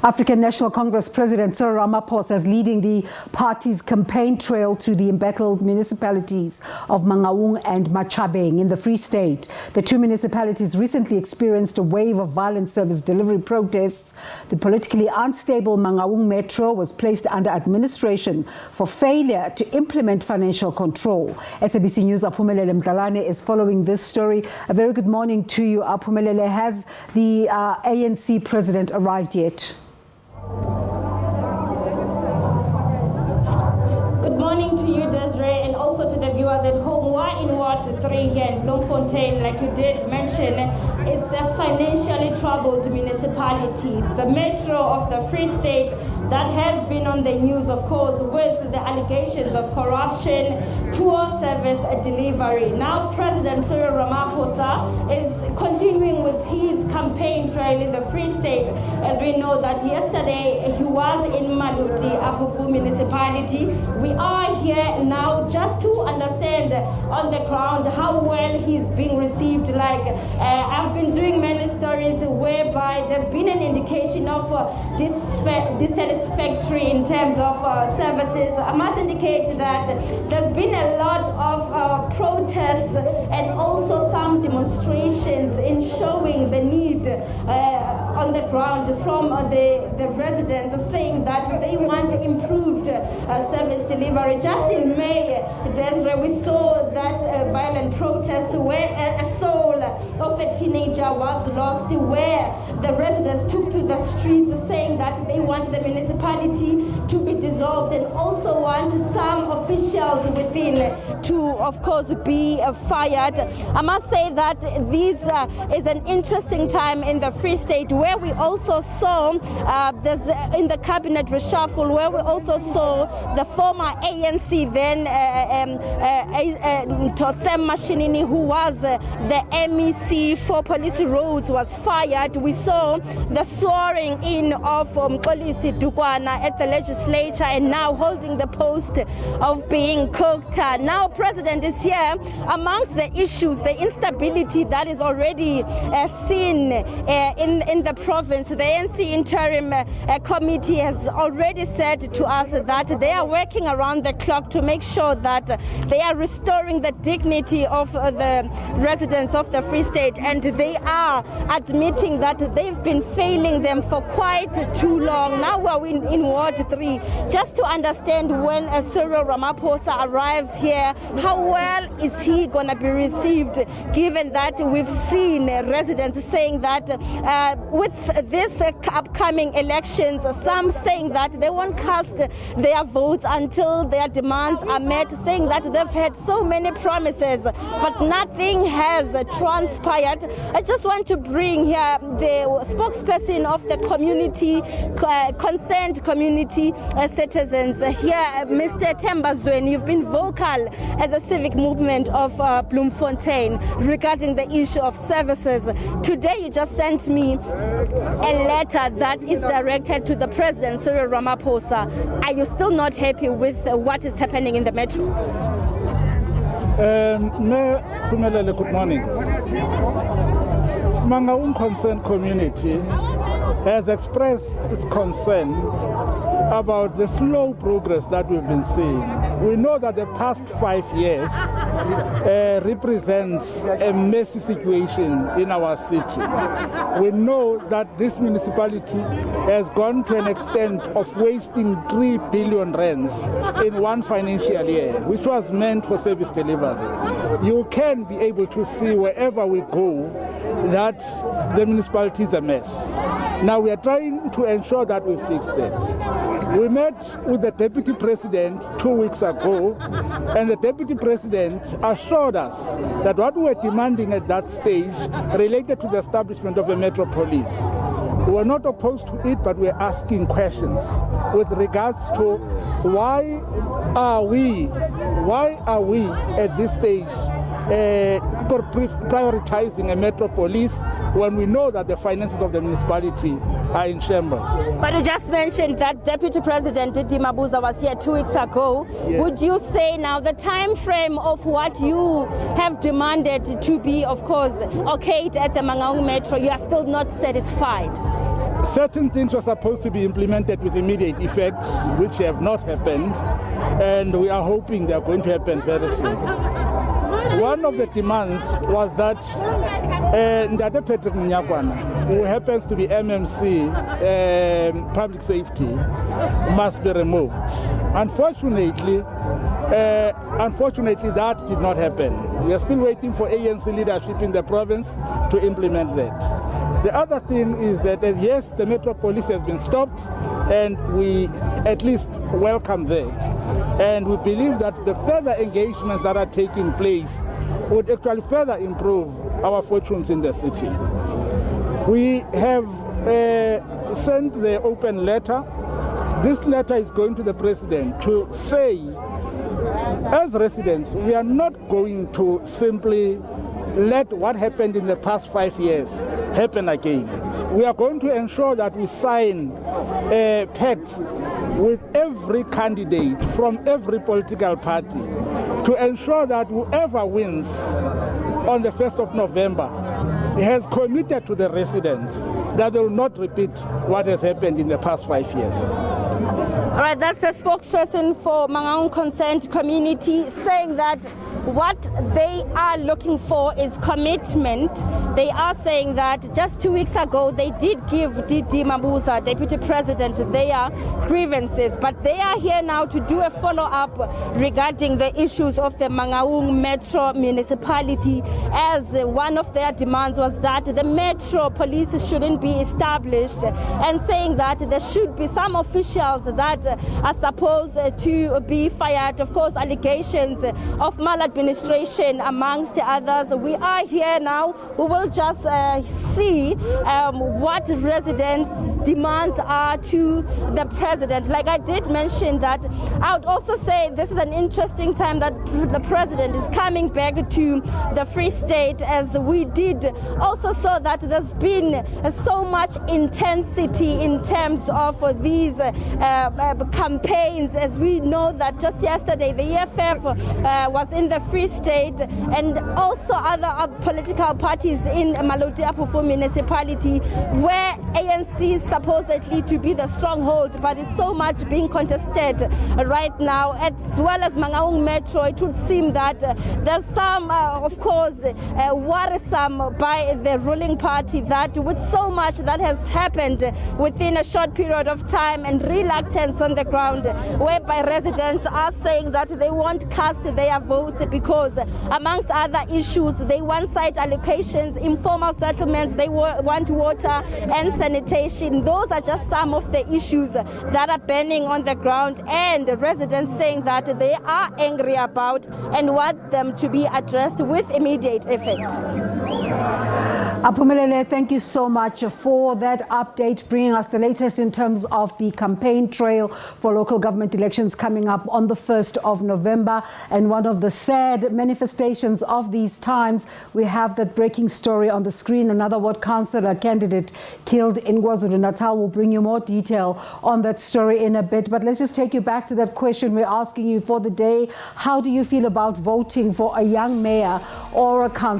African National Congress President Cyril Ramaphosa is leading the party's campaign trail to the embattled municipalities of Mangaung and Matjhabeng in the Free State. The two municipalities recently experienced a wave of violent service delivery protests. The politically unstable Mangaung Metro was placed under administration for failure to implement financial control. SABC NEWS Aphumelele Mdlalane is following this story. A very good morning to you, Aphumelele. Has the ANC president arrived yet? Good morning to you, Desiree, and also to the viewers at home. We're in Ward 3 here in Bloemfontein. Like you did mention, it's a financially troubled municipality. It's the metro of the Free State that has been on the news, of course, with the allegations of corruption, poor service delivery. Now, President Cyril Ramaphosa is continuing with his campaign trail in the Free State. As we know that yesterday he was in Maluti, Apufu municipality. We are here now just to understand on the ground how well he's being received. I've been doing many stories whereby there's been an indication of dissatisfactory in terms of services. I must indicate that there's been a lot of protests and also some demonstrations in showing the need on the ground from the residents, saying that they want improved service delivery. Just in May, Desiree, we saw that violent protests where a soul of a teenager was lost, where the residents took to the streets saying that they want the municipality to be dissolved and also want some officials within to, of course, be fired. I must say that this is an interesting time in the Free State, where we also saw in the cabinet reshuffle, where we also saw the former ANC then Tosem Mashinini, who was the MEC for police roads, was fired. We saw the swearing in of Polisi Dukwana at the legislature, and now holding the post of being cooked. Now President is here. Amongst the issues, the instability that is already seen in the province, the ANC interim committee has already said to us that they are working around the clock to make sure that they are restoring the dignity of the residents of the Free State, and they are admitting that they've been failing them for quite too long. Now we're in Ward 3, just to understand when Cyril Ramaphosa arrives here, how well is he going to be received, given that we've seen residents saying that with this upcoming elections, some saying that they won't cast their votes until their demands are met, saying that they've had so many promises, but nothing has transpired. I just want to bring here the spokesperson of the community, concerned community citizens here, Mr. Tembazweni. You've been vocal as a civic movement of Bloemfontein regarding the issue of services. Today you just sent me a letter that is directed to the President, Cyril Ramaphosa. Are you still not happy with what is happening in the metro? Good morning. Mangaung concerned community has expressed its concern about the slow progress that we've been seeing. We know that the past 5 years represents a messy situation in our city. We know that this municipality has gone to an extent of wasting 3 billion rands in one financial year, which was meant for service delivery. You can be able to see wherever we go that the municipality is a mess. Now we are trying to ensure that we fix that. We met with the Deputy President 2 weeks ago, and the Deputy President assured us that what we were demanding at that stage related to the establishment of a Metro Police. We were not opposed to it, but we are asking questions with regards to why are we at this stage prioritizing a Metro Police when we know that the finances of the municipality are in shambles. But you just mentioned that Deputy President Didi Mabuza was here 2 weeks ago. Yes. Would you say now the time frame of what you have demanded to be, of course, okayed at the Mangaung Metro, you are still not satisfied? Certain things were supposed to be implemented with immediate effect, which have not happened, and we are hoping they are going to happen very soon. One of the demands was that Ndade Patrick Nyakwana, who happens to be MMC Public Safety, must be removed. Unfortunately, that did not happen. We are still waiting for ANC leadership in the province to implement that. The other thing is that, yes, the Metro Police has been stopped, and we at least welcome that. And we believe that the further engagements that are taking place would actually further improve our fortunes in the city. We have sent the open letter. This letter is going to the president to say, as residents, we are not going to simply let what happened in the past 5 years happen again. We are going to ensure that we sign pacts with every candidate from every political party to ensure that whoever wins on the 1st of November has committed to the residents that they will not repeat what has happened in the past 5 years. All right, that's the spokesperson for Mangaung Consent Community saying that what they are looking for is commitment. They are saying that just 2 weeks ago they did give Didi Mabuza, Deputy President, their grievances, but they are here now to do a follow-up regarding the issues of the Mangaung Metro municipality, as one of their demands was that the Metro police shouldn't be established, and saying that there should be some officials that are supposed to be fired. Of course, allegations of maladministration amongst others. We are here now. We will just see what residents' demands are to the president. Like I did mention that, I would also say this is an interesting time that the president is coming back to the Free State, as we did also saw that there's been so much intensity in terms of these campaigns, as we know that just yesterday the EFF was in the Free State, and also other political parties in Maloti Apofo municipality, where ANC is supposedly to be the stronghold, but it's so much being contested right now, as well as Mangaung Metro. It would seem that there's some, of course, worrisome by the ruling party that with so much that has happened within a short period of time, and reluctance on the ground, whereby residents are saying that they won't cast their votes because, amongst other issues, they want site allocations, informal settlements, they want water and sanitation. Those are just some of the issues that are burning on the ground, and residents saying that they are angry about and want them to be addressed with immediate effect. Aphumelele, thank you so much for that update, bringing us the latest in terms of the campaign trail for local government elections coming up on the 1st of November. And one of the sad manifestations of these times, we have that breaking story on the screen. Another ward councillor candidate killed in KwaZulu-Natal. We'll bring you more detail on that story in a bit. But let's just take you back to that question we're asking you for the day. How do you feel about voting for a young mayor or a councillor